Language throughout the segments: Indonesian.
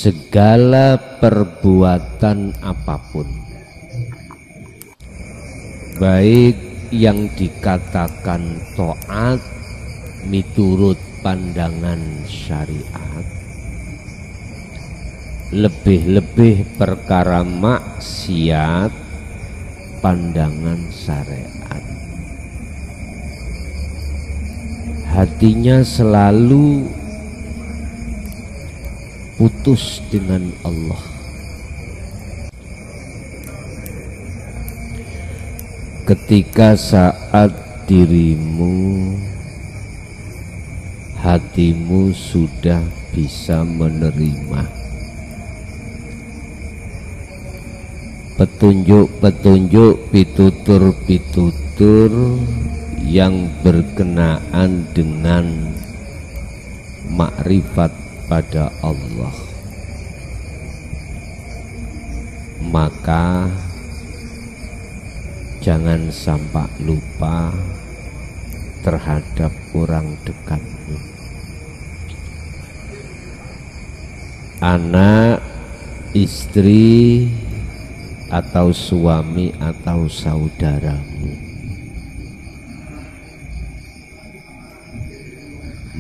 segala perbuatan apapun, baik yang dikatakan taat miturut pandangan syariat, lebih-lebih perkara maksiat pandangan syariat. Hatinya selalu putus dengan Allah. Ketika saat dirimu, hatimu sudah bisa menerima petunjuk-petunjuk, pitutur-pitutur yang berkenaan dengan makrifat pada Allah, maka jangan sampai lupa terhadap orang dekatmu, anak, istri, atau suami atau saudaramu.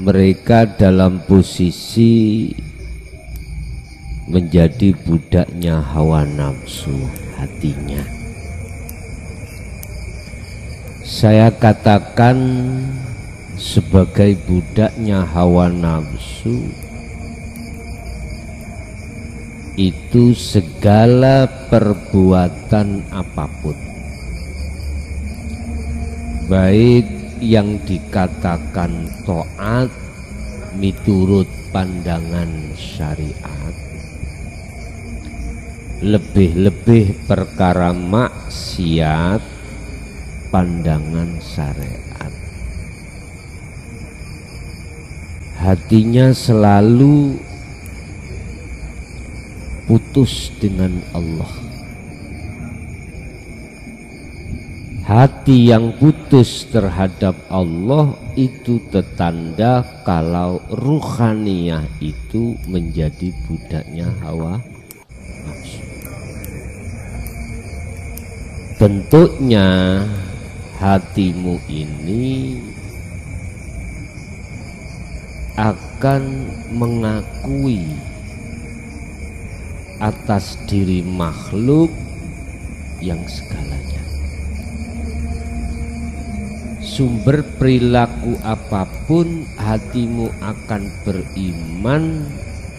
Mereka dalam posisi menjadi budaknya hawa nafsu hatinya. Saya katakan sebagai budaknya hawa nafsu itu segala perbuatan apapun, baik yang dikatakan taat miturut pandangan syariat, lebih-lebih perkara maksiat pandangan syariat. Hatinya selalu putus dengan Allah. Hati yang putus terhadap Allah itu tetanda kalau ruhaniyah itu menjadi budaknya hawa nafsu. Bentuknya hatimu ini akan mengakui atas diri makhluk yang segalanya. Sumber perilaku apapun hatimu akan beriman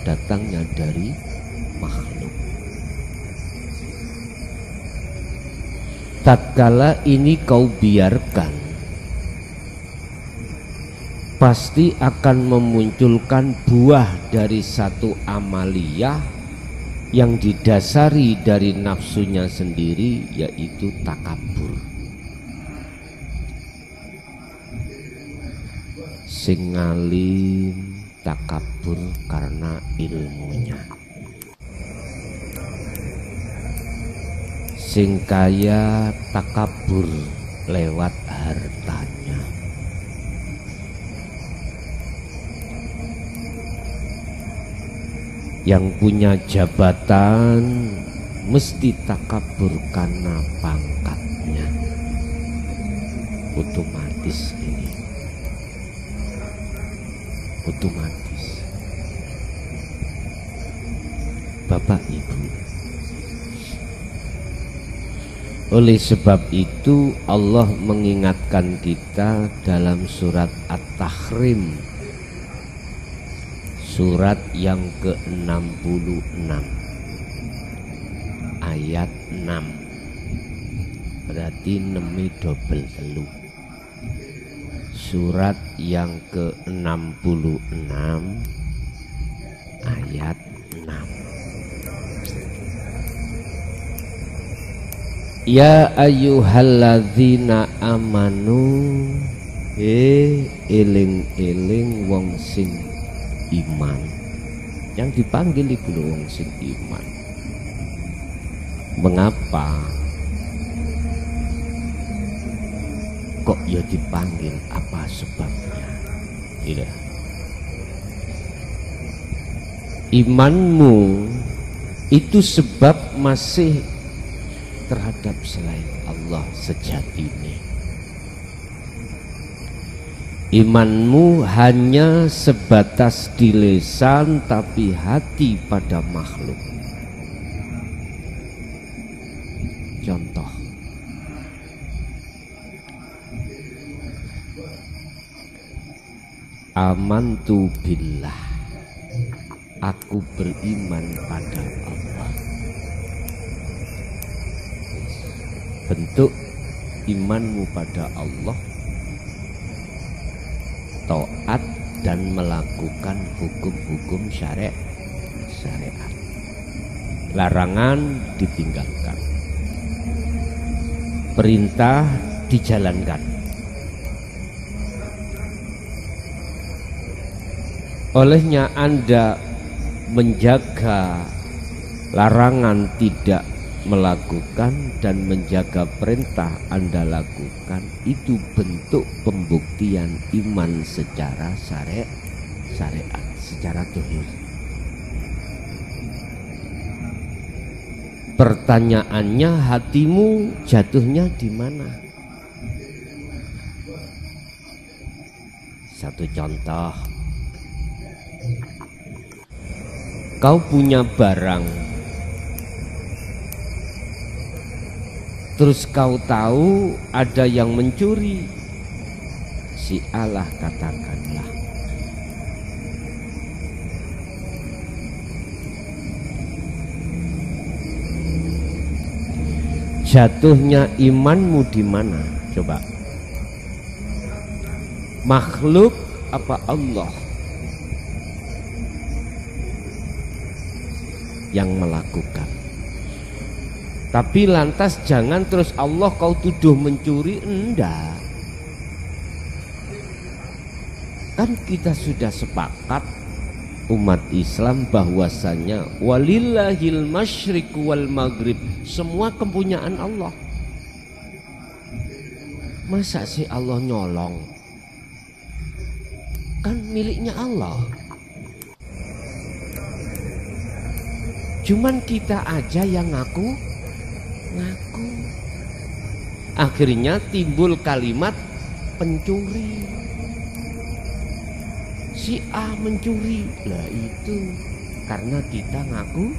datangnya dari makhluk. Tatkala ini kau biarkan, pasti akan memunculkan buah dari satu amaliyah yang didasari dari nafsunya sendiri, yaitu takabur. Sing ngalim takabur karena ilmunya, sing kaya takabur lewat hartanya. Yang punya jabatan mesti takabur karena pangkatnya. Otomatis ini, otomatis. Bapak Ibu, oleh sebab itu Allah mengingatkan kita dalam surat At-Tahrim, surat yang ke-66 ayat 6, berarti 6 double telu. Surat yang ke-66 ayat 6. Ya ayyuhalladzina amanu, eling-eling wong sing iman. Yang dipanggil iku wong sing iman. Mengapa kok ya dipanggil, apa sebabnya? Tidak. imanmu itu sebab masih terhadap selain Allah sejatinya. Imanmu hanya sebatas di lisan tapi hati pada makhluk. Contoh, amantu billah, aku beriman pada Allah. Bentuk imanmu pada Allah taat dan melakukan hukum-hukum syariat. Larangan ditinggalkan, perintah dijalankan. Olehnya Anda menjaga larangan tidak melakukan dan menjaga perintah Anda lakukan, itu bentuk pembuktian iman secara syariat, secara zahir. Pertanyaannya, hatimu jatuhnya di mana? Satu contoh, kau punya barang, terus kau tahu ada yang mencuri, si Allah katakanlah. Jatuhnya imanmu di mana? Coba. Makhluk apa Allah yang melakukan? Tapi lantas jangan terus Allah kau tuduh mencuri, enggak. Kan kita sudah sepakat umat Islam bahwasanya walillahil masyriq wal maghrib, semua kepunyaan Allah. Masa sih Allah nyolong? Kan miliknya Allah. Cuman kita aja yang ngaku. Akhirnya timbul kalimat pencuri. Si A mencuri, lah itu karena kita ngaku.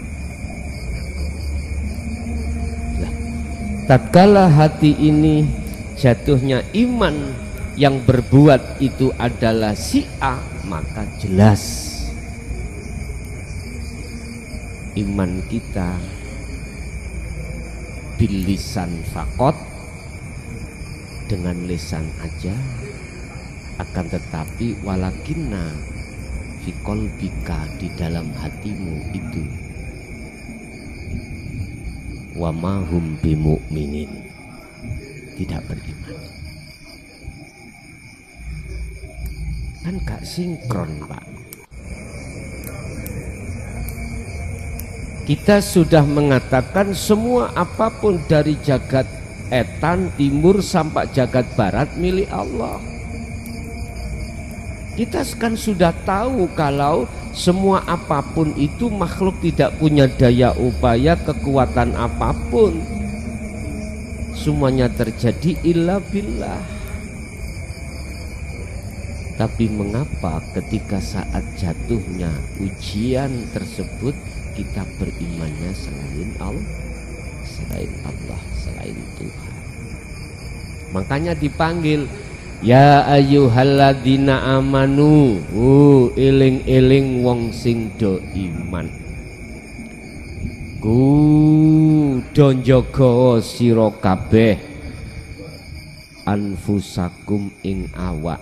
Lah, tatkala hati ini jatuhnya iman yang berbuat itu adalah si A, maka jelas iman kita bil lisan fakot, dengan lisan aja, akan tetapi walakinna fi qalbika, di dalam hatimu itu wa ma hum bimu'minin, tidak beriman. Kan gak sinkron, Pak. Kita sudah mengatakan semua apapun dari jagat etan timur sampai jagat barat milik Allah. Kita kan sudah tahu kalau semua apapun itu makhluk tidak punya daya upaya kekuatan apapun. Semuanya terjadi illa billah. Tapi mengapa ketika saat jatuhnya ujian tersebut kita berimannya selain Allah, selain Tuhan? Makanya dipanggil ya ayyuhalladzina amanu, eling-eling wong sing do iman, kudu njaga sira kabeh anfusakum ing awak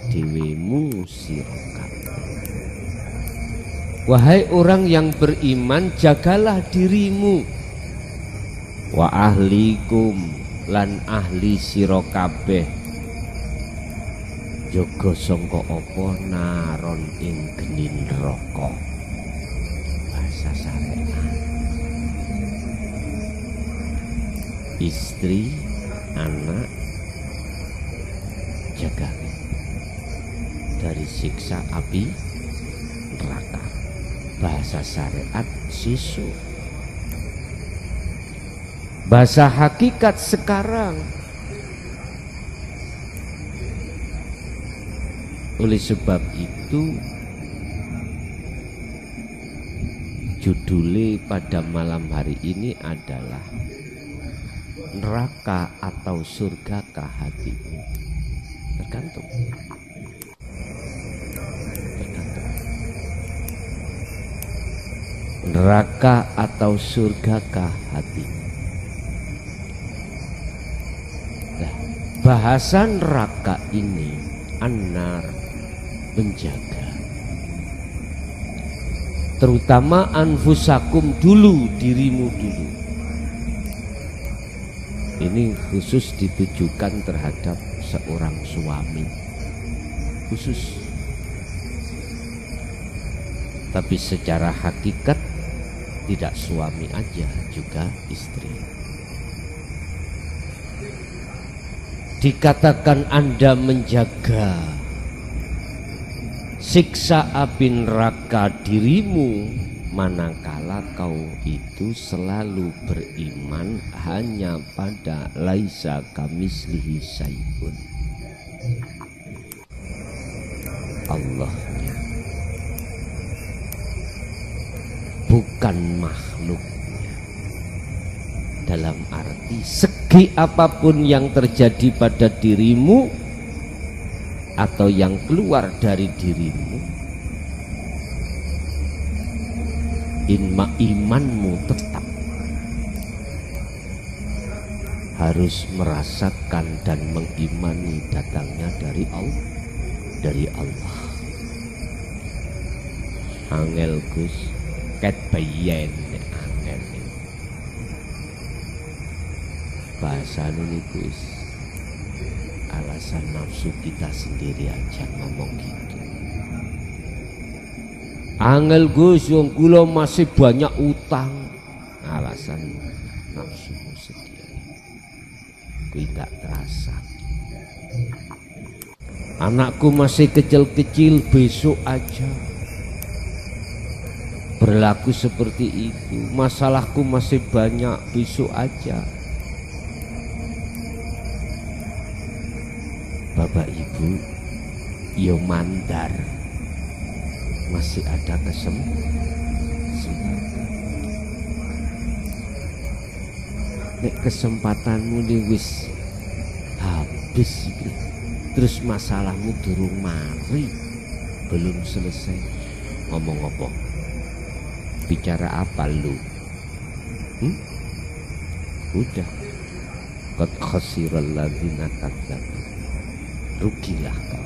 dhewemu sira kabeh. Wahai orang yang beriman, jagalah dirimu, wa ahlikum, lan ahli sira kabeh, jaga sangka apa naron ing geni neraka. Bahasa syariat. Istri, anak, jaga dari siksa api neraka. bahasa syariat sisu. Bahasa hakikat sekarang. Oleh sebab itu judulnya pada malam hari ini adalah neraka atau surgakah hatimu? Tergantung. Neraka atau surgakah hatimu? Nah, bahasa neraka ini anar, menjaga, terutama anfusakum dulu, dirimu dulu. Ini khusus ditujukan terhadap seorang suami khusus, tapi secara hakikat tidak suami aja, juga istri. Dikatakan Anda menjaga siksa api neraka dirimu manakala kau itu selalu beriman hanya pada laisa kamislihi syai'un, Allahnya, bukan makhluknya. Dalam arti segi apapun yang terjadi pada dirimu atau yang keluar dari dirimu, imanmu tetap harus merasakan dan mengimani datangnya dari Allah. Angel Gus ket bayen angel bahasa ini Gus, alasan nafsu kita sendiri aja ngomong gitu. Angel Gus, wong kula masih banyak utang, alasan nafsumu sendiri. Kuwi gak terasa. Anakku masih kecil-kecil, besok aja. Berlaku seperti itu. Masalahku masih banyak, besok aja. Bapak Ibu, yo mandar, masih ada kesempatan. Nek kesempatanmu ini wis habis iki, terus masalahmu durung mari, belum selesai. Ngomong apa? Bicara apa lu? Udah. Qad khasiral ladzina kadzabu. Rugilah kau.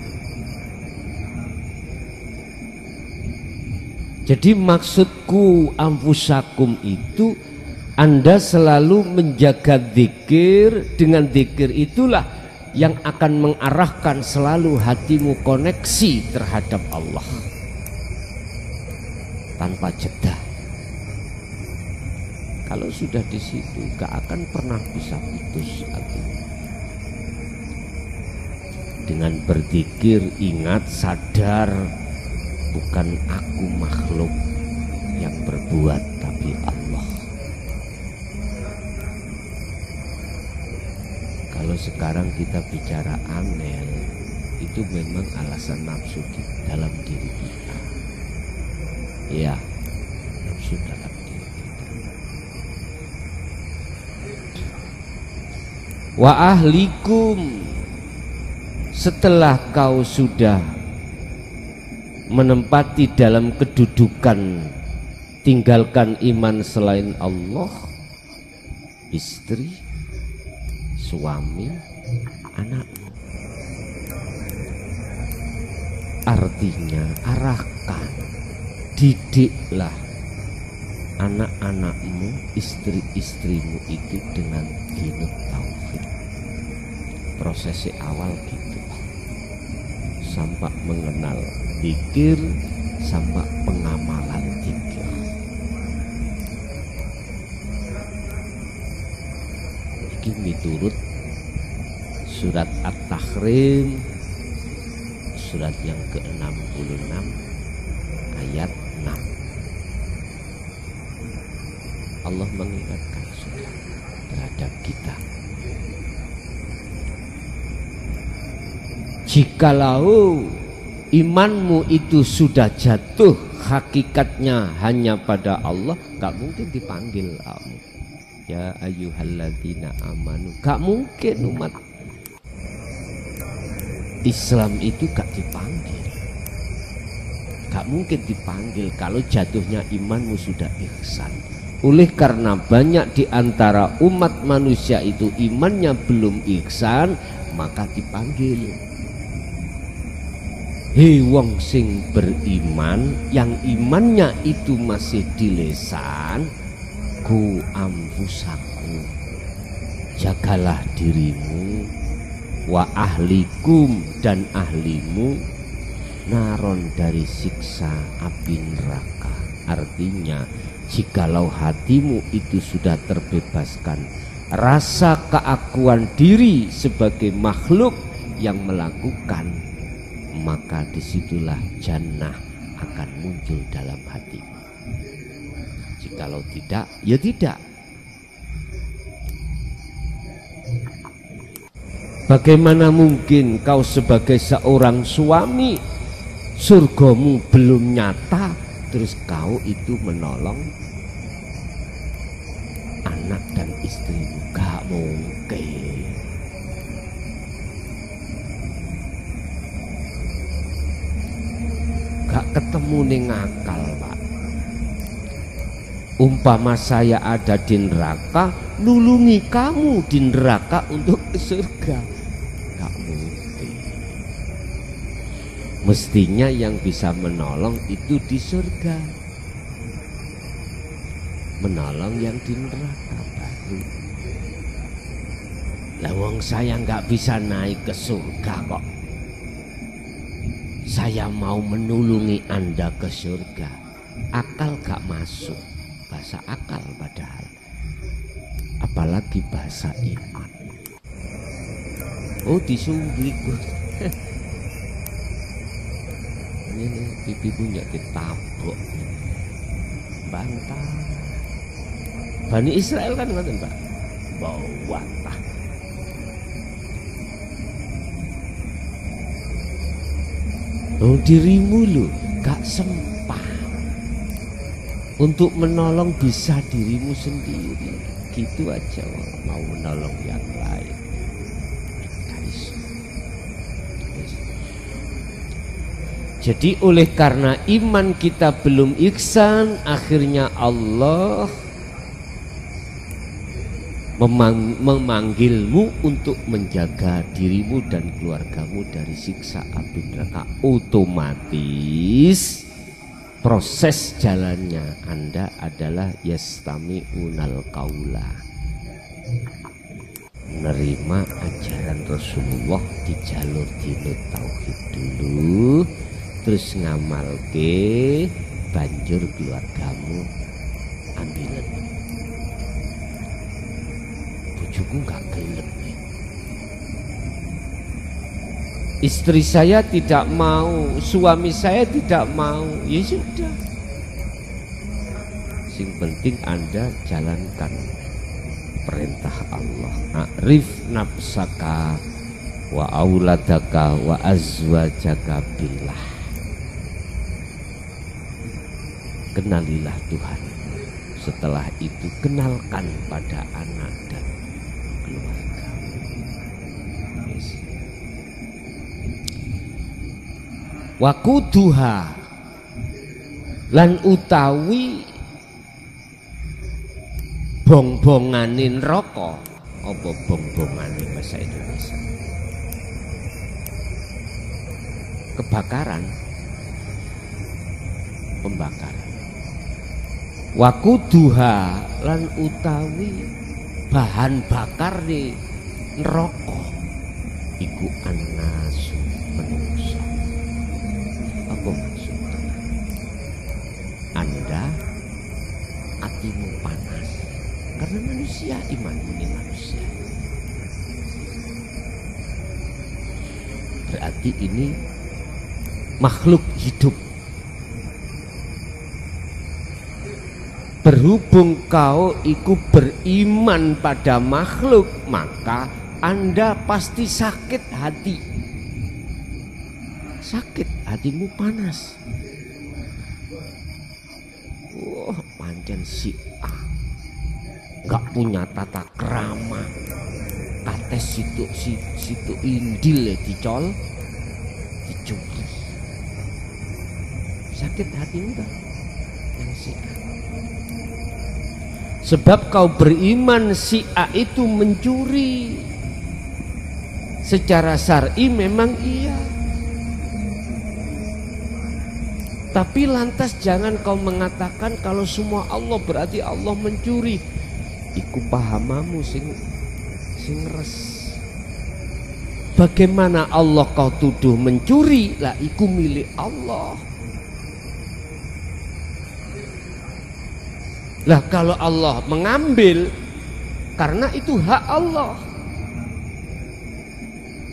Jadi maksudku anfusakum itu Anda selalu menjaga zikir. Dengan zikir itulah yang akan mengarahkan selalu hatimu koneksi terhadap Allah tanpa jeda. Kalau sudah di situ gak akan pernah bisa putus hatimu. Dengan berzikir ingat, sadar, bukan aku makhluk yang berbuat, tapi Allah. Kalau sekarang kita bicara angel, itu memang alasan nafsu dalam diri kita. Ya, nafsu dalam diri kita. Wa ahlikum, setelah kau sudah menempati dalam kedudukan tinggalkan iman selain Allah, istri, suami, anakmu, artinya arahkan, didiklah anak-anakmu, istri-istrimu itu dengan dinut tauhid. Prosesi awal gitu, sampai mengenal zikir, sampai pengamalan zikir. Iki miturut surat At-Tahrim, surat yang ke-66 ayat 6. Allah mengingatkan sudah terhadap kita. Jikalau imanmu itu sudah jatuh hakikatnya hanya pada Allah, gak mungkin dipanggil kamu. Ya ayyuhalladzina amanu, gak mungkin umat Islam itu gak dipanggil. Gak mungkin dipanggil kalau jatuhnya imanmu sudah ihsan. Oleh karena banyak di antara umat manusia itu imannya belum ihsan, maka dipanggil. Hei wong sing beriman, yang imannya itu masih di lisan, ku ampusaku, jagalah dirimu, wa ahlikum dan ahlimu, naron dari siksa api neraka. Artinya jikalau hatimu itu sudah terbebaskan rasa keakuan diri sebagai makhluk yang melakukan, maka disitulah jannah akan muncul dalam hatimu. Jikalau tidak, ya tidak. Bagaimana mungkin kau sebagai seorang suami, surgamu belum nyata, terus kau itu menolong anak dan istrimu? Gak mungkin. Gak ketemu nih ngakal, Pak. Umpama saya ada di neraka, nulungi kamu di neraka untuk ke surga. Gak mungkin. Mestinya yang bisa menolong itu di surga, menolong yang di neraka baru. Lah wong saya nggak bisa naik ke surga kok. Saya mau menulungi Anda ke surga, akal gak masuk. Bahasa akal padahal, apalagi bahasa iman. Oh disungguh ini pipi punya ditabok, bantah. Bani Israel kan ngoten Pak, bawa tah. Oh dirimu lu gak sempat untuk menolong bisa dirimu sendiri, gitu aja mau menolong yang lain. Jadi oleh karena iman kita belum ihsan, akhirnya Allah memanggilmu untuk menjaga dirimu dan keluargamu dari siksa api neraka. Otomatis proses jalannya Anda adalah yastami'unal qaula, menerima ajaran Rasulullah di jalur dinut tauhid dulu, terus ngamalke, banjur keluargamu ambilen. Bojoku gak gelem nih, istri saya tidak mau, suami saya tidak mau, ya sudah. Sing penting Anda jalankan perintah Allah. A'rif nafsaka wa auladaka wa azwajaka billah. Kenalilah Tuhan. Setelah itu kenalkan pada anak dan keluarga. Yes. Wakuduha lan utawi bong-bonganin rokok. Apa bong-bonganin bahasa Indonesia? Kebakaran, pembakaran. Wakuduha lan utawi bahan bakar di neraka iku annasu, manusia. Apa maksudnya? Anda hatimu panas karena manusia, imanmu ini manusia. Berarti ini makhluk hidup. berhubung kau iku beriman pada makhluk, maka Anda pasti sakit hati. Sakit hatimu, panas. Wah, pancen si A nggak punya tata krama, kates situ indil ya dicol, dicuri. Sakit hatimu kan yang si A. Sebab kau beriman si A itu mencuri. Secara syar'i memang iya. Tapi lantas jangan kau mengatakan kalau semua Allah berarti Allah mencuri. Iku pahamamu sing res. Bagaimana Allah kau tuduh mencuri? Lah iku milik Allah. Lah kalau Allah mengambil, karena itu hak Allah.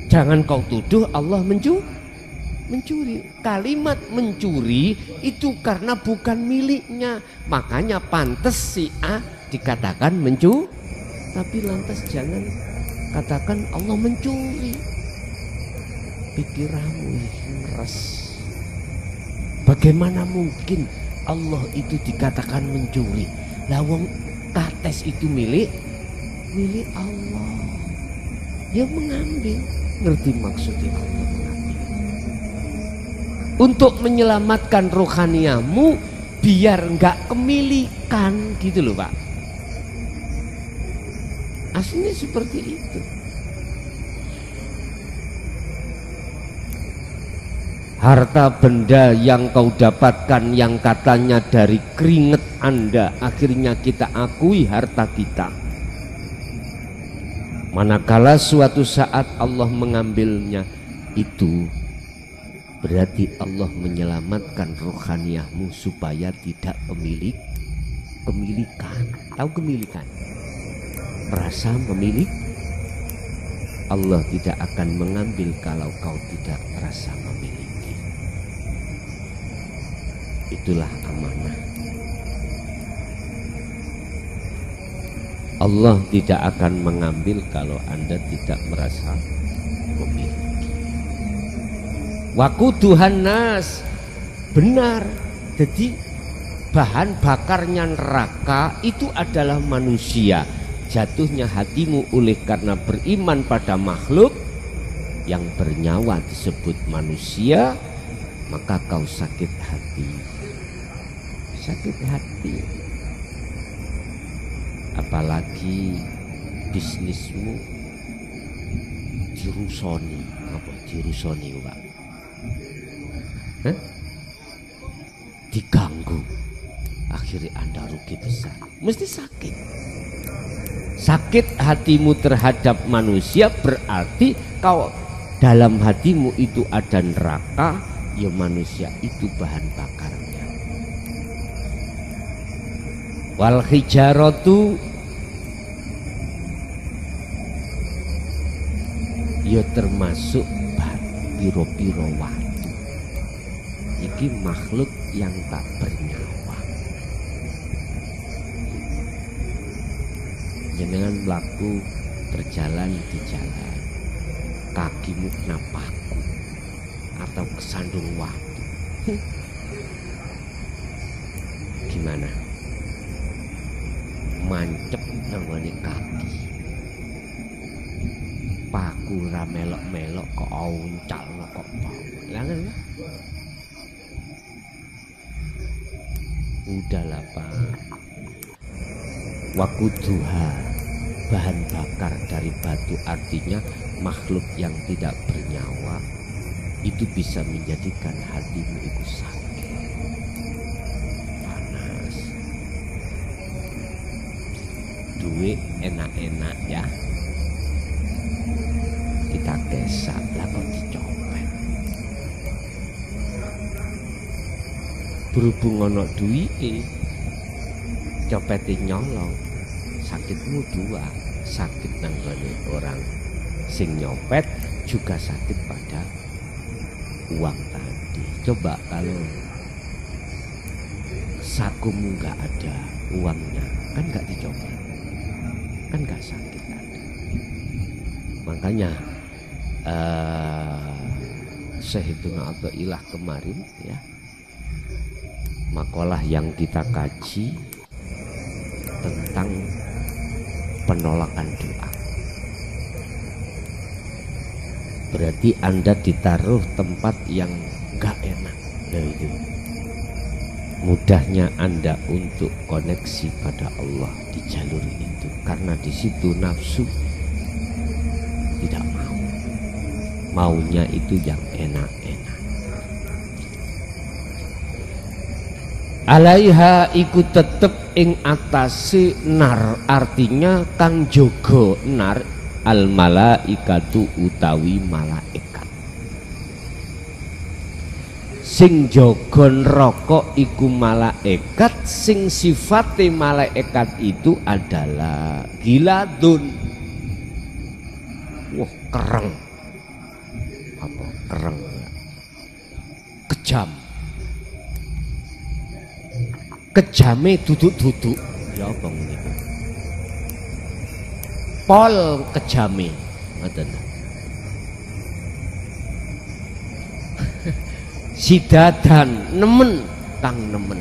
Jangan kau tuduh Allah mencuri. Kalimat mencuri itu karena bukan miliknya. Makanya pantas si A dikatakan mencuri. Tapi lantas jangan katakan Allah mencuri. Pikiranmu ngeres. Bagaimana mungkin Allah itu dikatakan mencuri? Lawang kates itu milik Allah. Dia mengambil. Ngerti maksudnya Allah mengambil. Untuk menyelamatkan rohaniamu biar nggak kemilikan gitu loh Pak. Aslinya seperti itu. Harta benda yang kau dapatkan yang katanya dari keringat Anda, akhirnya kita akui harta kita. Manakala suatu saat Allah mengambilnya, itu berarti Allah menyelamatkan rohaniahmu supaya tidak kemilikan. Tahu kemilikan? Merasa memiliki. Allah tidak akan mengambil kalau kau tidak merasa memiliki. Itulah amanah. Allah tidak akan mengambil kalau Anda tidak merasa memiliki. Waquduhan nas, benar. Jadi bahan bakarnya neraka itu adalah manusia. Jatuhnya hatimu oleh karena beriman pada makhluk yang bernyawa disebut manusia, maka kau sakit hati. Sakit hati. Apalagi bisnismu dirusoni. Apa dirusoni Pak? Hah? Diganggu. Akhirnya Anda rugi besar. Mesti sakit. Sakit hatimu terhadap manusia berarti kau dalam hatimu itu ada neraka, ya manusia itu bahan bakarnya. Wal hijaratu, ya termasuk piro-piro watu. Iki makhluk yang tak bernyawa. Jenengan mlaku berjalan di jalan, kakimu kena paku atau kesandung watu, gimana? Mancep nanggone kaki, paku ra melok-melok kok oncal kok bau. Langen ya? Udahlah Pak. Waquduha, bahan bakar dari batu, artinya makhluk yang tidak bernyawa itu bisa menjadikan hatimu itu sakit, panas. Duit enak-enak ya, kita kesak lah kok dicopet. Berhubung ono duit, copetnya nyolong, sakitmu dua, sakit nanggone orang sing nyopet, juga sakit pada uang tadi. Coba kalau sakumu nggak ada uangnya, kan nggak dicoba, kan nggak sakit ada. Makanya Sayyidina Athaillah kemarin ya, makalah yang kita kaji tentang penolakan doa. Berarti Anda ditaruh tempat yang gak enak. Nah itu mudahnya Anda untuk koneksi pada Allah di jalur itu, karena di situ nafsu tidak mau, maunya itu yang enak-enak. Alaiha iku tetep ing atase nar, artinya kang jogo nar al malaikatu utawi malaikat. Sing jaga neraka iku malaikat, sing sifate malaikat itu adalah giladun. Wah, kereng. Apa? Kereng. Kejam. Kejame duduk-duduk. Ya apa niku? Pol kejame. Ngoten. Sidadan nemen, kang nemen.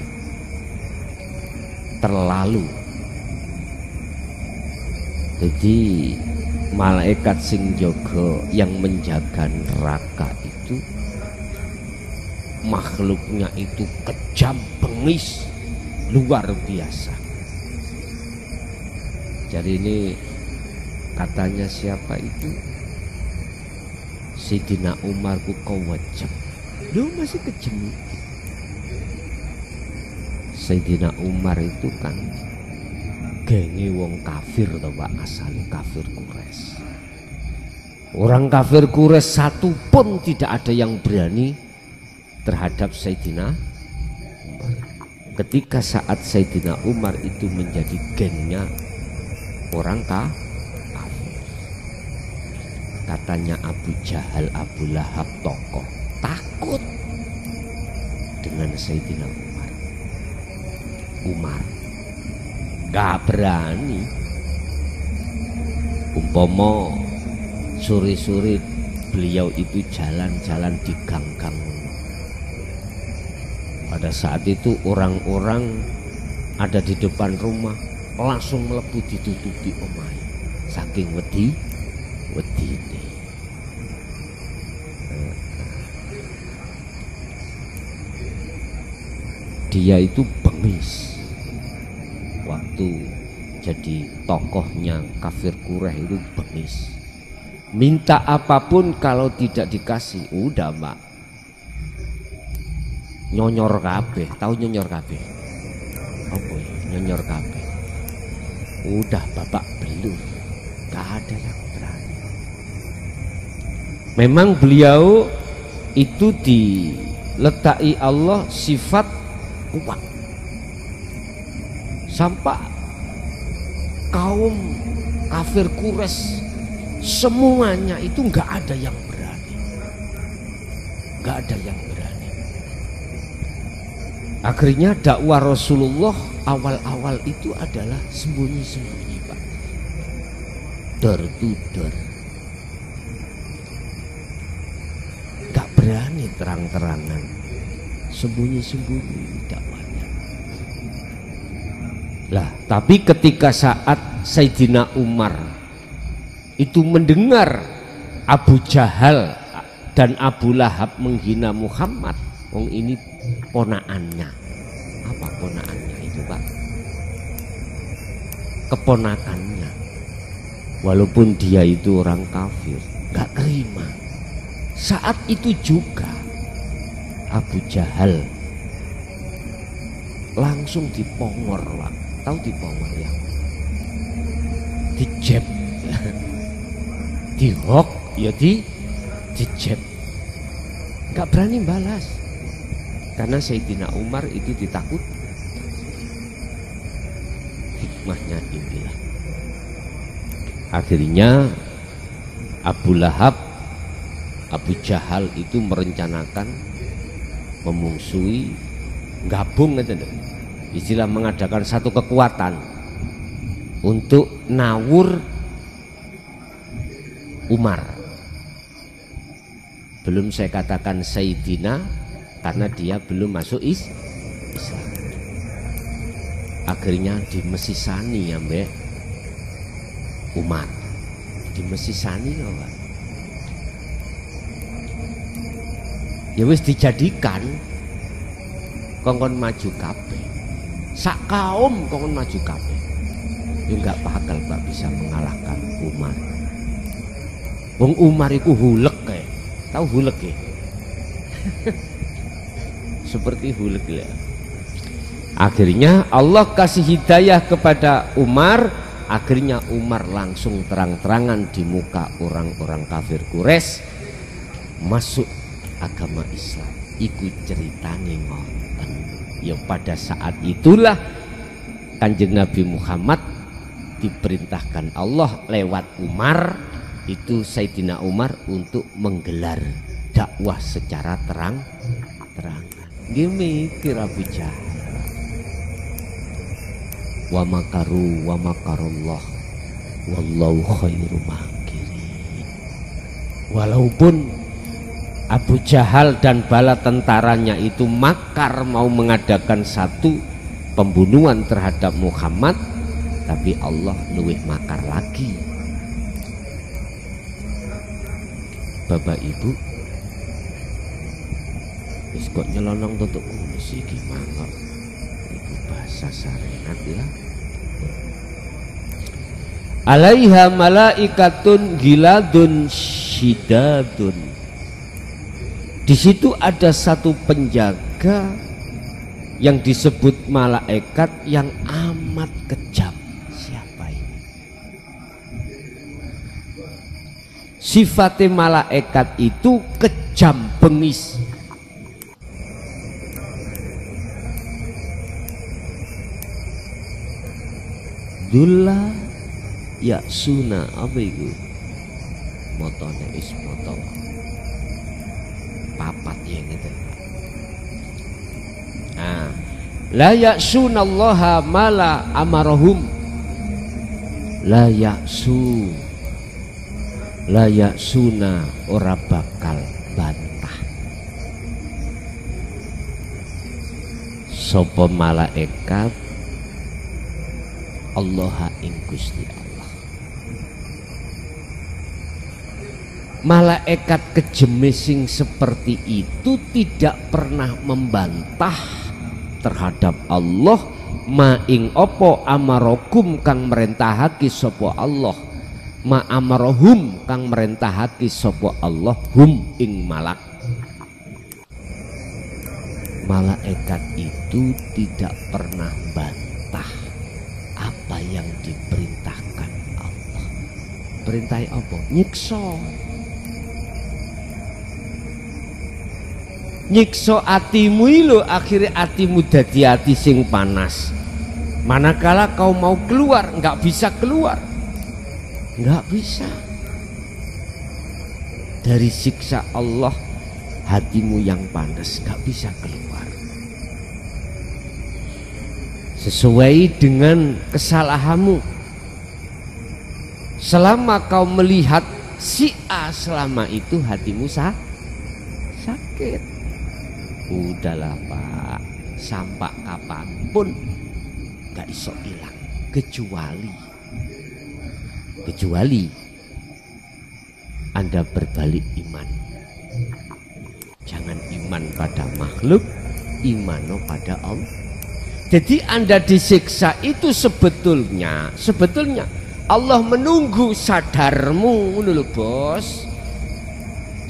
Terlalu. Jadi malaikat sing jaga, yang menjaga neraka itu makhluknya itu kejam, bengis, luar biasa. Jadi ini katanya siapa itu? Sayyidina Umar ku kewajab. Lu masih kejam. Sayyidina Umar itu kan gengi wong kafir toh Pak, asal kafir Quraisy. Orang kafir Quraisy satu pun tidak ada yang berani terhadap Sayyidina Umar. Ketika saat Sayyidina Umar itu menjadi gengnya orang kafir, katanya Abu Jahal, Abu Lahab tokoh takut dengan Sayyidina Umar gak berani. Umpama sore-sore beliau itu jalan-jalan di gang-gang, pada saat itu orang-orang ada di depan rumah langsung melebu ditutupi omah, saking wedi ini. Dia itu bengis waktu jadi tokohnya kafir Quraisy, itu bengis. Minta apapun kalau tidak dikasih, udah Mbak, nyonyor kabeh. Tahu nyonyor kabeh? Apa ya? Nyonyor kabeh. Udah babak belur, gak ada yang berani. Memang beliau itu diletakkan Allah sifat kuat, sampai kaum kafir Quraisy semuanya itu nggak ada yang berani, nggak ada yang berani. Akhirnya dakwah Rasulullah awal-awal itu adalah sembunyi-sembunyi Pak, door to door, nggak berani terang-terangan, sembunyi-sembunyi dakwahnya. Lah, tapi ketika saat Sayyidina Umar itu mendengar Abu Jahal dan Abu Lahab menghina Muhammad, wong ini ponaannya. Apa ponaannya itu Pak? Keponakannya. Walaupun dia itu orang kafir, gak terima. Saat itu juga Abu Jahal langsung dipongor Pak. Tahu dipongor ya? Dijeb, dihok, ya dijeb. Gak berani balas, karena Sayyidina Umar itu ditakut. Hikmahnya inilah. Akhirnya Abu Lahab, Abu Jahal itu merencanakan memungsuhi, gabung aja deh, istilah mengadakan satu kekuatan untuk nawur Umar. Belum saya katakan Sayyidina karena dia belum masuk Islam. Akhirnya dimesisani ya Mbak Umar, dimesisani ya Pak. Ya wis dijadikan kongkon maju kabeh, sak kaum kongkon maju kabeh. Ya enggak bakal Pak bisa mengalahkan Umar. Wong Umar iku hulek kae. Tahu hulek ya? Seperti hulek ya. Akhirnya Allah kasih hidayah kepada Umar. Akhirnya Umar langsung terang-terangan di muka orang-orang kafir Quraisy masuk agama Islam. Iku ceritane ngoten. Ya pada saat itulah Kanjeng Nabi Muhammad diperintahkan Allah lewat Umar, itu Sayyidina Umar, untuk menggelar dakwah secara terang-terangan. Gimik kira Abu Jahal. Wa makaru wa makarullah wallahu khairu makirin. Walaupun Abu Jahal dan bala tentaranya itu makar mau mengadakan satu pembunuhan terhadap Muhammad, tapi Allah luwih makar lagi. Bapak Ibu, wis kok nyelonong tutuk kumis iki mangkok. Iku bahasa syariat ya. Alaiha malaikatun giladun syidadun. Di situ ada satu penjaga yang disebut malaikat yang amat kejam. Siapa ini? Sifatnya malaikat itu kejam bengis. Dula ya suna apa itu? Motone is moto papat yang itu. Nah, la ya'sunallaha mala amarahum. La ya'suna ora bakal bantah sapa malaikat Allah ing Gusti Allah. Malaikat kejemising seperti itu tidak pernah membantah terhadap Allah ma ing opo amarokum kang merentahaki sapa Allah, ma amarohum kang merentahaki sapa Allah hum ing malak. Malaikat itu tidak pernah bantah apa yang diperintahkan Allah. Perintah apa? Nyiksa atimu lho, akhirnya atimu dadi ati sing panas. Manakala kau mau keluar, nggak bisa keluar, nggak bisa dari siksa Allah. Hatimu yang panas nggak bisa keluar sesuai dengan kesalahanmu. Selama kau melihat si A, selama itu hatimu sakit. Udahlah Pak, sampai kapanpun gak iso hilang, kecuali Anda berbalik iman. Jangan iman pada makhluk, imano pada Allah. Jadi Anda disiksa itu sebetulnya Allah menunggu sadarmu dulu bos.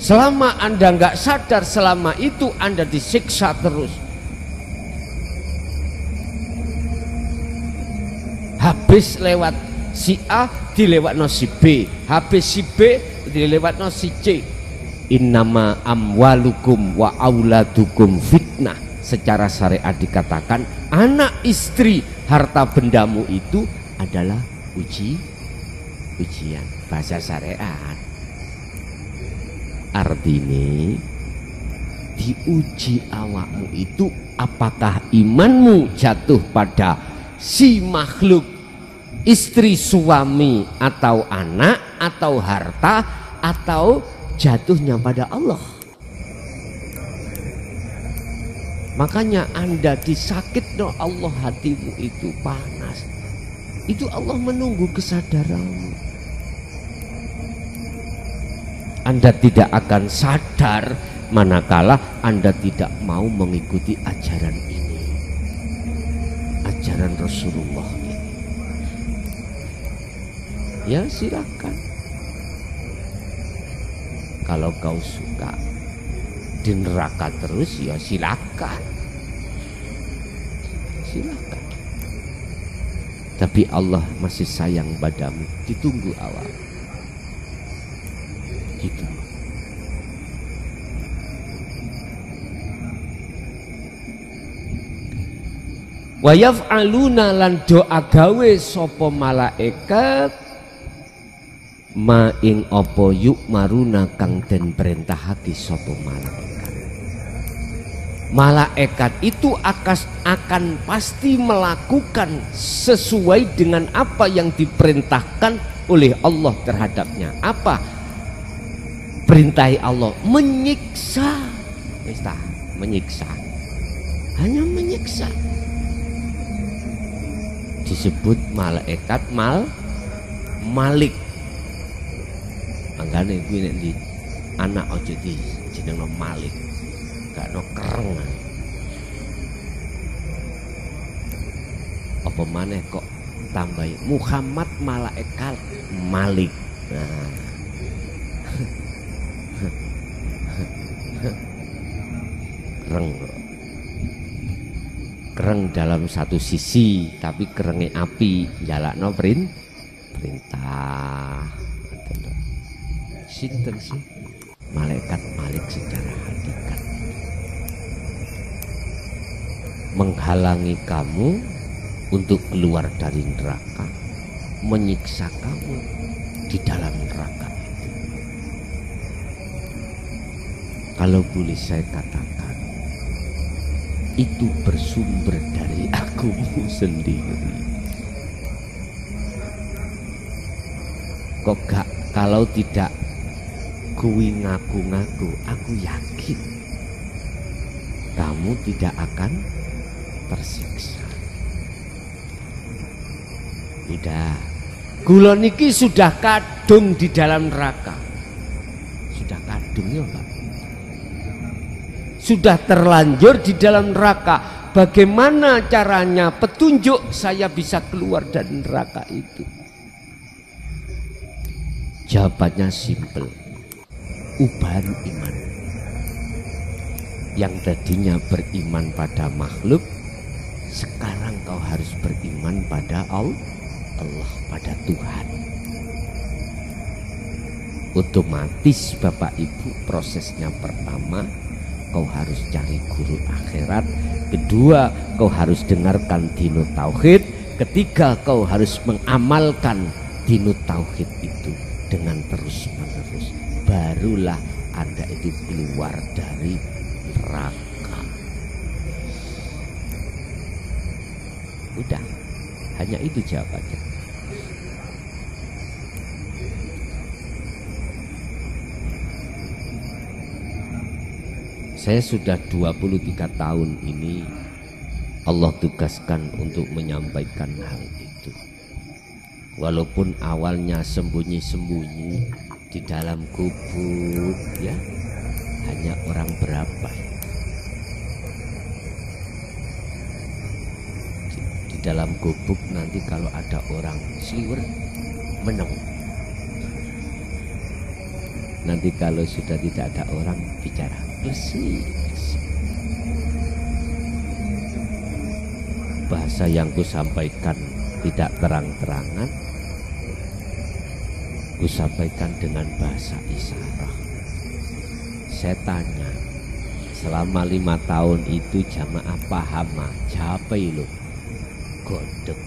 Selama Anda nggak sadar, selama itu Anda disiksa terus. Habis lewat si A, dilewatno si B. Habis si B, dilewatno si C. Innama amwalukum wa auladukum fitnah. Secara syariat dikatakan anak istri harta bendamu itu adalah ujian. Bahasa syariat artinya diuji awakmu itu apakah imanmu jatuh pada si makhluk, istri, suami, atau anak, atau harta, atau jatuhnya pada Allah. Makanya Anda disakit no Allah, hatimu itu panas, itu Allah menunggu kesadaranmu. Anda tidak akan sadar manakala Anda tidak mau mengikuti ajaran ini, ajaran Rasulullah ini. Ya silakan, kalau kau suka di neraka terus ya silakan, silakan. Tapi Allah masih sayang padamu, ditunggu awal, ditunggu. Wa yaf'aluna lan doa gawe sapa malaikat ma ing apa yuk maruna kang den perintahake sapa malaikat. Malaikat itu akan pasti melakukan sesuai dengan apa yang diperintahkan oleh Allah terhadapnya. Apa perintah Allah? Menyiksa. Menyiksa, hanya menyiksa. Disebut malaikat malik. Anggane kuwi nek di anak aja di jenengno malik, gak no kereng. Apa maneh kok tambahi Muhammad malaikat malik. Nah. Kereng dalam satu sisi, tapi kerenge api jalakno perintah. Sinten sih malaikat malik secara hakikat menghalangi kamu untuk keluar dari neraka, menyiksa kamu di dalam neraka. Kalau boleh saya katakan, itu bersumber dari akumu sendiri. Kok gak, kalau tidak kuwi ngaku-ngaku, aku yakin kamu tidak akan tersiksa. Udah, kula niki sudah kadung di dalam neraka. Sudah kadung ya Pak. Sudah terlanjur di dalam neraka. Bagaimana caranya? Petunjuk saya bisa keluar dari neraka itu. Jawabannya simpel. Ubah iman. Yang tadinya beriman pada makhluk, sekarang kau harus beriman pada Allah, pada Tuhan. Otomatis Bapak Ibu, prosesnya pertama, kau harus cari guru akhirat. Kedua, kau harus dengarkan dinu tauhid. Ketiga, kau harus mengamalkan dinu tauhid itu dengan terus menerus. Barulah Anda itu keluar dari neraka. Udah, hanya itu jawabannya. Saya sudah 23 tahun ini Allah tugaskan untuk menyampaikan hal itu. Walaupun awalnya sembunyi-sembunyi di dalam gubuk, ya, hanya orang berapa. Di dalam gubuk nanti kalau ada orang sliwer meneng. Nanti kalau sudah tidak ada orang bicara bersih. Bahasa yang ku sampaikan tidak terang-terangan, ku sampaikan dengan bahasa isyarat. Saya tanya, selama 5 tahun itu jamaah paham? Japai lo godek.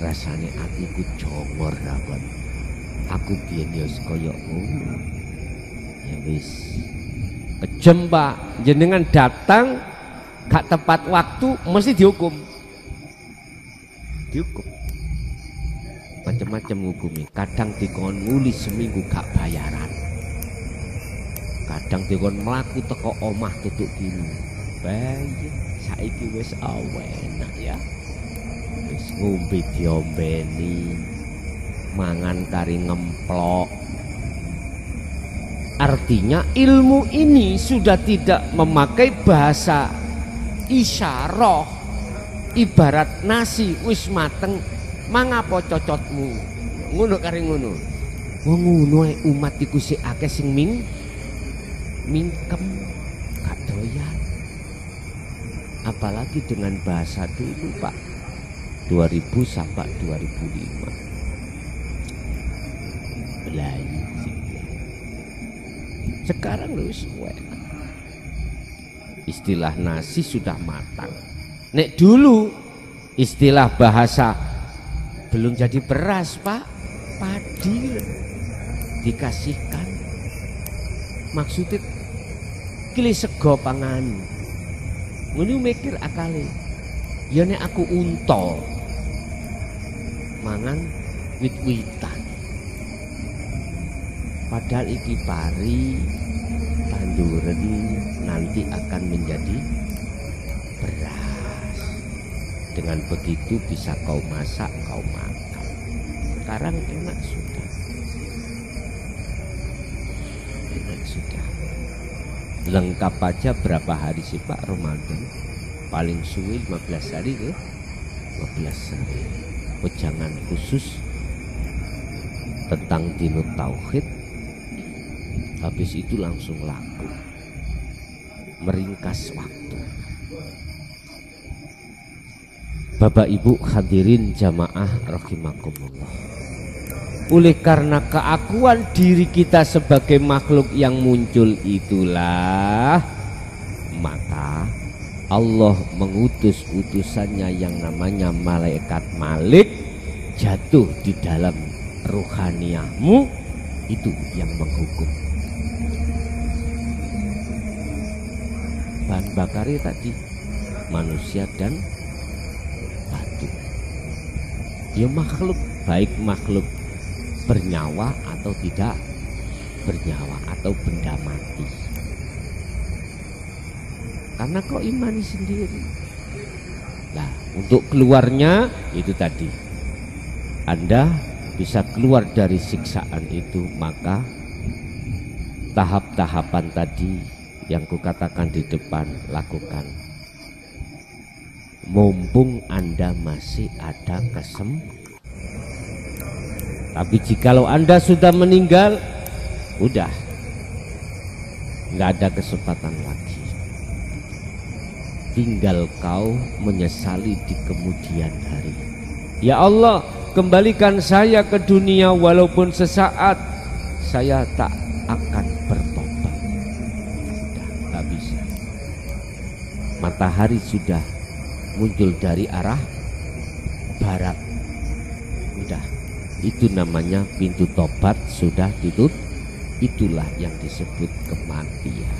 Rasanya hatiku jongor rawan. Aku biyen yo koyo ngono. Ya wis, kejem Pak, jenengan datang gak tepat waktu mesti dihukum. Macam-macam hukumi. Kadang dikon nguli seminggu gak bayaran, kadang dikon melaku teko omah tutuk gini. Bayi saiki wis enak ya, wis ngombe diombeni, mangan kari ngemplok. Artinya ilmu ini sudah tidak memakai bahasa isyarah. Ibarat nasi wis mateng, mangapo cocotmu, ngono kari ngono. Wong ngono ae umat iku sik akeh sing mingkem gak doyan. Apalagi dengan bahasa dulu Pak, 2000 sampai 2005 belayu. Sekarang lu enak, istilah nasi sudah matang. Nek dulu istilah bahasa belum jadi beras Pak, padi dikasihkan, maksudnya kili sego pangan. Ngono mikir akale, ya nek aku unta mangan wit-witan, padahal iki pari tanduran nanti akan menjadi beras. Dengan begitu bisa kau masak, kau makan. Sekarang enak sudah, enak sudah. Lengkap aja berapa hari sih Pak Ramadan? Paling suwe 15 hari ke? 15 hari. Wejangan khusus tentang dino tauhid. Habis itu langsung laku, meringkas waktu. Bapak Ibu hadirin jamaah rahimakumullah. Oleh karena keakuan diri kita sebagai makhluk yang muncul itulah, maka Allah mengutus utusannya yang namanya malaikat Malik jatuh di dalam ruhaniyahmu, itu yang menghukum. Bahan bakarnya tadi manusia dan batu. Ya makhluk, baik makhluk bernyawa atau tidak bernyawa, atau benda mati. Karena kau imani sendiri. Nah, untuk keluarnya itu tadi, Anda bisa keluar dari siksaan itu, maka tahap-tahapan tadi yang kukatakan di depan lakukan. Mumpung Anda masih ada kesempatan. Tapi jikalau Anda sudah meninggal, udah nggak ada kesempatan lagi. Tinggal kau menyesali di kemudian hari. Ya Allah, kembalikan saya ke dunia walaupun sesaat, saya tak akan bertobat. Sudah tak bisa. Matahari sudah muncul dari arah barat. Udah, itu namanya pintu tobat sudah ditutup. Itulah yang disebut kematian.